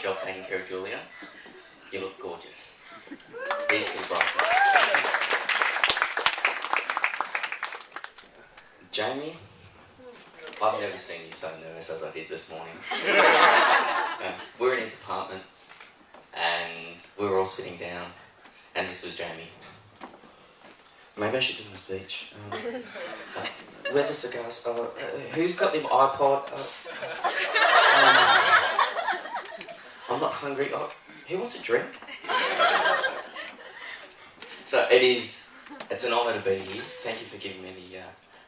job taking care of Julia. You look gorgeous. These two Bryson. Jamie, I've never seen you so nervous as I did this morning. We're in his apartment and we were all sitting down and this was Jamie. Maybe I should do my speech. Where the cigars? Who's got them iPod? I'm not hungry. Who wants a drink? So it's an honour to be here. Thank you for giving me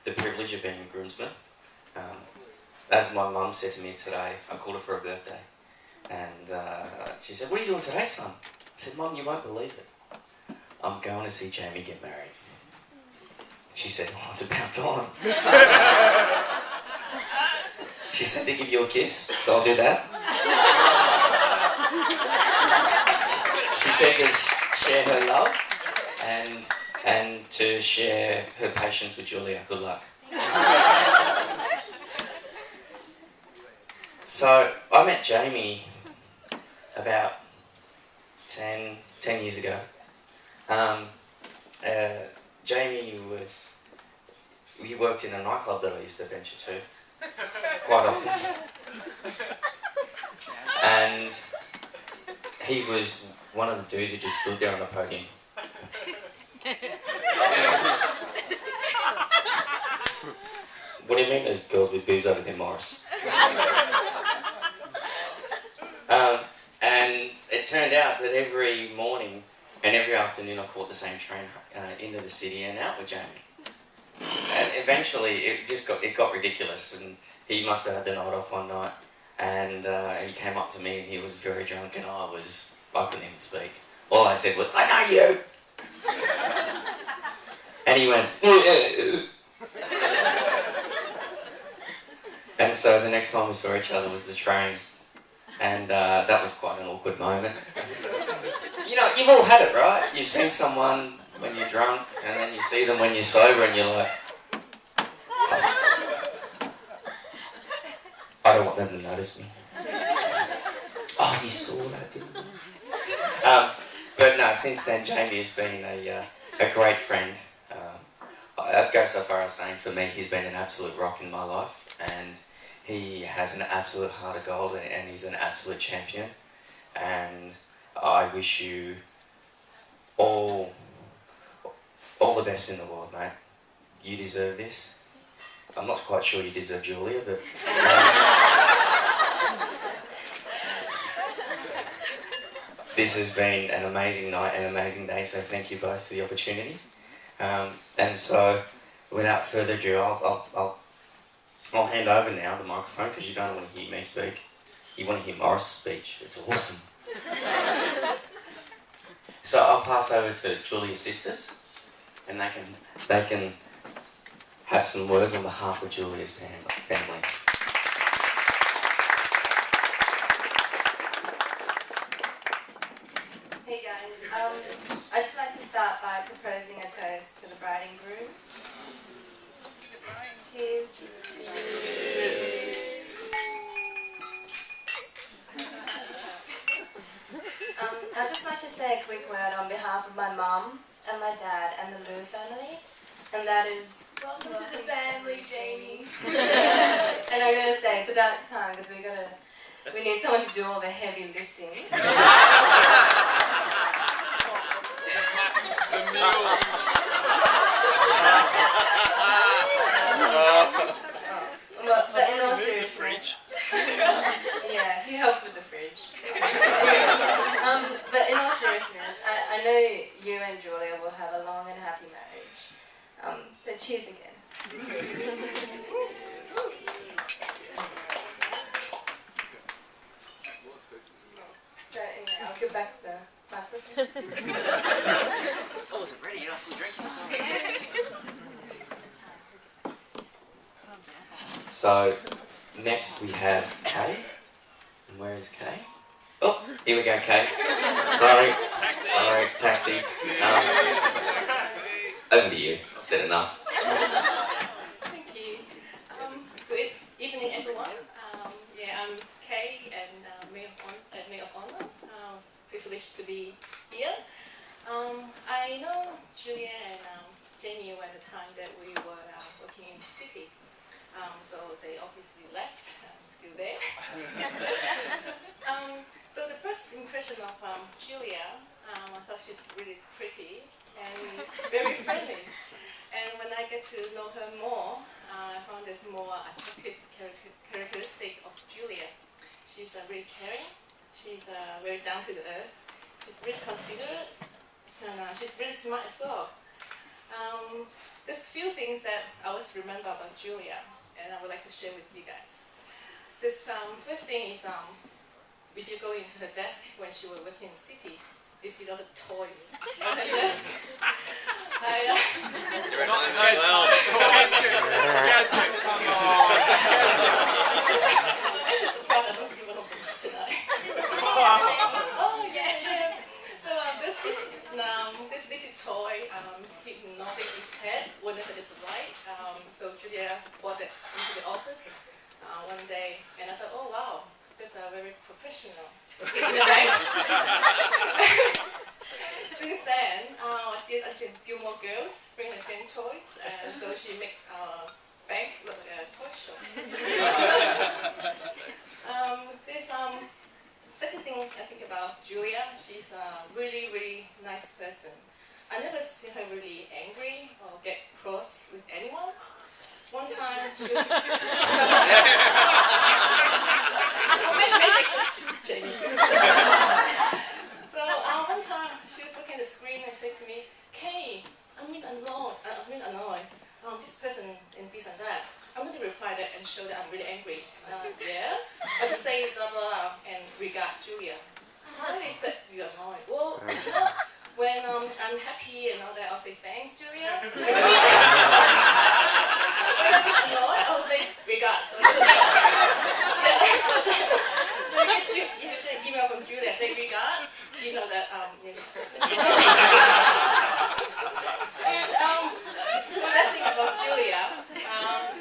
the privilege of being a groomsman. As my mum said to me today, I called her for her birthday, and she said, "What are you doing today, son?" I said, "Mum, you won't believe it. I'm going to see Jamie get married." She said, "Oh, it's about time." She said to give you a kiss, so I'll do that. She said to share her love and to share her patience with Julia. Good luck. So I met Jamie about 10 years ago. Jamie he worked in a nightclub that I used to venture to quite often. And he was one of the dudes who just stood there on the podium. What do you mean there's girls with boobs over there, Morris? And it turned out that every morning and every afternoon I caught the same train into the city and out with Jamie. And eventually it got ridiculous, and he must have had the night off one night, and he came up to me and he was very drunk and I couldn't even speak. All I said was, "I know you!" And he went, and so the next time we saw each other was the train, and that was quite an awkward moment. You know, you've all had it, right? You've seen someone when you're drunk, and then you see them when you're sober, and you're like, I don't want them to notice me. Oh, you saw that, didn't you? But no, since then, Jamie has been a great friend. I'd go so far as saying, for me, he's been an absolute rock in my life, and he has an absolute heart of gold, and he's an absolute champion. And I wish you all the best in the world, mate. You deserve this. I'm not quite sure you deserve Julia, but this has been an amazing night and an amazing day, so thank you both for the opportunity. And so, without further ado, I'll hand over now the microphone, because you don't want to hear me speak. You want to hear Morris' speech. It's awesome. So I'll pass over to Julia's sisters, and they can have some words on behalf of Julia's family. Hey guys, I'd just like to start by proposing a toast to the bride and groom. Cheers. I'd just like to say a quick word on behalf of my mum and my dad and the Lou family, and that is, welcome to the family, Jamie. And I'm going to say it's about time, because we need someone to do all the heavy lifting. But in all seriousness, yeah, he helped with the fridge. But in all seriousness, I know you and Julia will have a long and happy marriage. So cheers again. So anyway, I'll give back the microphone. I wasn't ready, I was still drinking. So, next we have Kay. And where is Kay? Oh, here we go, Kay. Sorry. Taxi. Over to you. I've said enough. Thank you. Good evening, everyone. I'm Kay, and Mayor privileged to be here. I know Julia and Jamie were at the time that we were working in the city. So they obviously left. I'm still there. So the first impression of Julia, I thought she's really pretty and very friendly. And when I get to know her more, I found this more attractive characteristic of Julia. She's really caring. She's very down to the earth. She's really considerate, and she's really smart as well. There's a few things that I always remember about Julia, and I would like to share with you guys. This first thing is, if you go into her desk when she was working in the city, you see all the toys on her desk. Oh yeah. So this little toy is keep nodding his head whenever it's right. So Julia brought it into the office one day, and I thought, oh wow, that's very professional. Since then, I see a few more girls bring the same toys, and so she make bank look like a toy shop. This second thing I think about Julia, she's a really, really nice person. I never see her really angry or get cross with anyone. One time she was So one time she was looking at the screen and said to me, "Kay, I'm really annoyed. This person and this and that. I'm going to reply that and show that I'm really angry. Yeah? I just say blah blah and regard Julia. How is that you annoyed? Well, you know, when I'm happy and all that, I'll say thanks, Julia. When I'm annoyed, I'll say regards. So you get the email from Julia, say regard. You know that you're just that thing about Julia,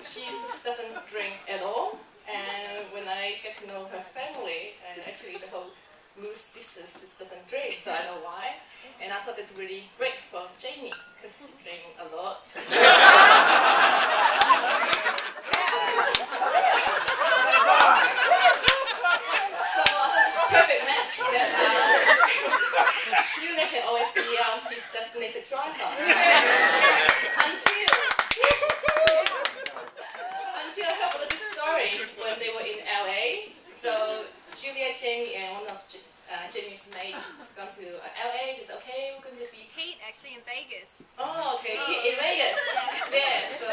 she just doesn't drink at all. And when I get to know her family, and actually the whole Blues sisters just doesn't drink, so I know why. And I thought it's really great for Jamie, because she drinks a lot. So I thought it's a perfect match that Julia can always be his designated driver. Until I heard this story when they were in LA. So Julia, Jamie, and one of Jamie's mates gone to LA. They said, okay, we're going to be Pete actually in Vegas. Oh, okay, in Vegas. Yeah, so I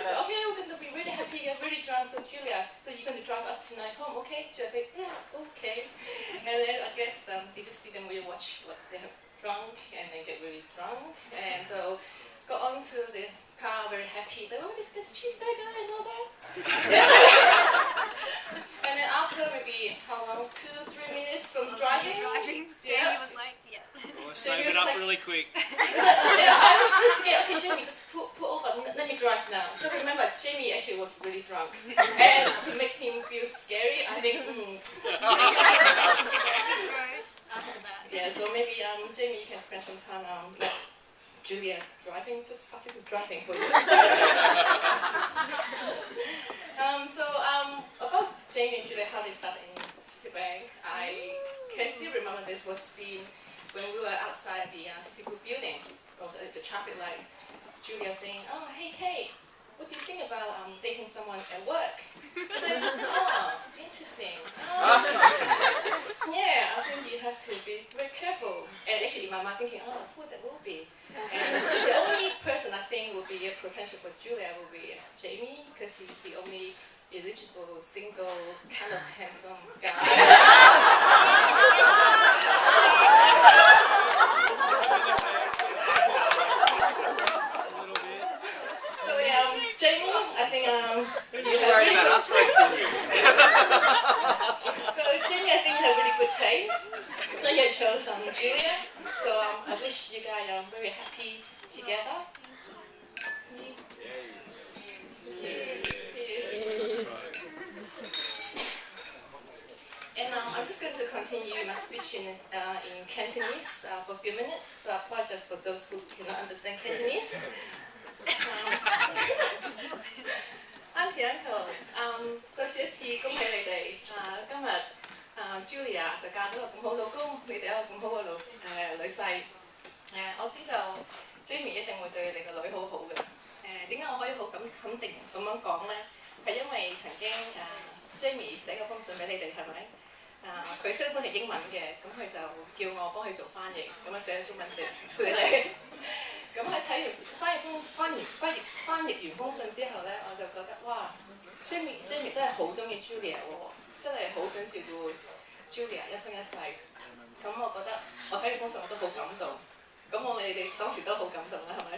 said, okay, we're going to be really happy and really drunk. So Julia, so you're going to drive us tonight home, okay? Julia said, yeah, okay. And then I guess they just didn't really watch what they have drunk, and they get really drunk, and so got on to the car very happy. So, oh, this cheeseburger and all that. And then after maybe how long? 2-3 minutes from driving. Jamie was like, yeah. Well, sober it up like, really quick. I was scared. Okay, Jamie, just pull over. Let me drive now. So remember, Jamie actually was really drunk, and to make him feel scary, I think. After that. Yeah. So maybe Jamie, you can spend some time like Julia driving, just practice driving for you. About Jamie and Julia, how they started in Citibank, I can still remember this was seen when we were outside the Citigroup building. Also at the traffic light, Julia saying, "Oh, hey Kay, what do you think about dating someone at work?" I said, "Oh, interesting. Yeah, I think you have to be very careful." And actually, my mind thinking, "Oh, who that will be?" And the only person I think will be a potential for Julia will be Jamie, because he's the only eligible, single, kind of handsome guy. So yeah, Jamie, I think you have Worried about us roasting. So Jamie, I think you have really good taste. So you chose Julia. So I wish you guys are very happy together. And I'm just going to continue my speech in Cantonese for a few minutes. So I apologize for those who cannot understand Cantonese. Auntie Uncle，再說一次恭喜你哋！今日Julia 就嫁咗個咁好老公，你哋有個咁好嘅女婿。我知道 Jamie 一定會對你個女好好嘅。點解我可以好肯定咁樣講咧？係因為曾經Jamie 寫過封信俾你哋係咪？佢識本係英文嘅，咁佢就叫我幫佢做翻譯，咁啊寫咗中文俾你哋。咁喺睇完翻譯完封信之後咧，我就覺得哇 ，Jamie 真係好中意 Julia 喎，真係好想照顧 Julia 一生一世。咁我覺得我睇完封信我都好感動。咁你哋當時都好感動啦，係咪？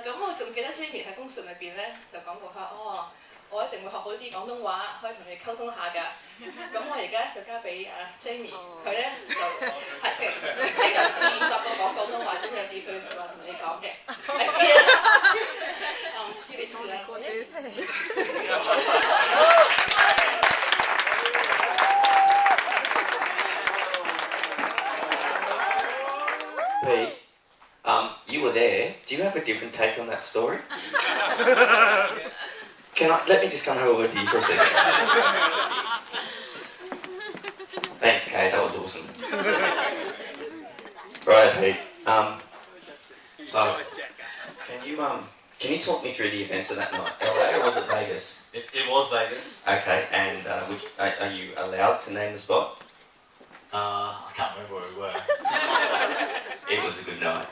咁我仲記得 Jamie 喺封信裏邊咧就講過話，我一定會學好啲廣東話，可以同你溝通下㗎。咁我而家就交俾Jamie，佢咧就喺度練習過講廣東話，咁有幾句説話同你講嘅。呢邊次啦。Pete, you were there. Do you have a different take on that story? Let me just come over with you for a second. Thanks, Kate. That was awesome. Right, Pete. So, can you talk me through the events of that night? LA or was it Vegas? It was Vegas. Okay, and are you allowed to name the spot? I can't remember where we were. It was a good night.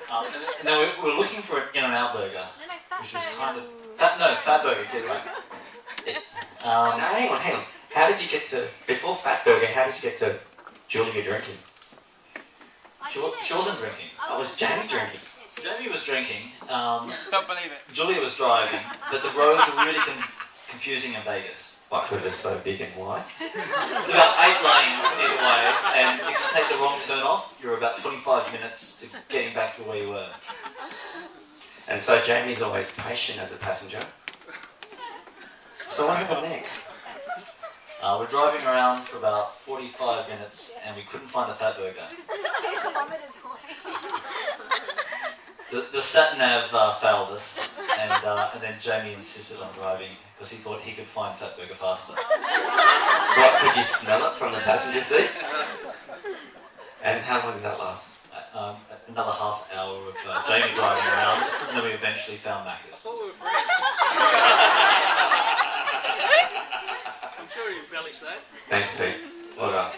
No, we were looking for an In-N-Out burger, No, which was Fat kind Burger. of Fat Burger. Get it right. No, hang on. How did you get to, before Fat Burger, how did you get to Julia drinking? She wasn't drinking. Oh, was Jamie drinking? Jamie was drinking. Don't believe it. Julia was driving, but the roads are really confusing in Vegas. Why, because they're so big and wide? It's about 8 lanes either way, and if you take the wrong turn off, you're about 25 minutes to getting back to where you were. And so Jamie's always patient as a passenger. So what happened next? We're driving around for about 45 minutes, and we couldn't find a Fat Burger. 2 kilometers away. The sat-nav failed us, and then Jamie insisted on driving because he thought he could find Fat Burger faster. What, could you smell it from the passenger seat? And how long did that last? Another half hour of Jamie driving around, and then we eventually found Macca's. Thought we were friends. I'm sure you embellished that. Thanks, Pete. Well done.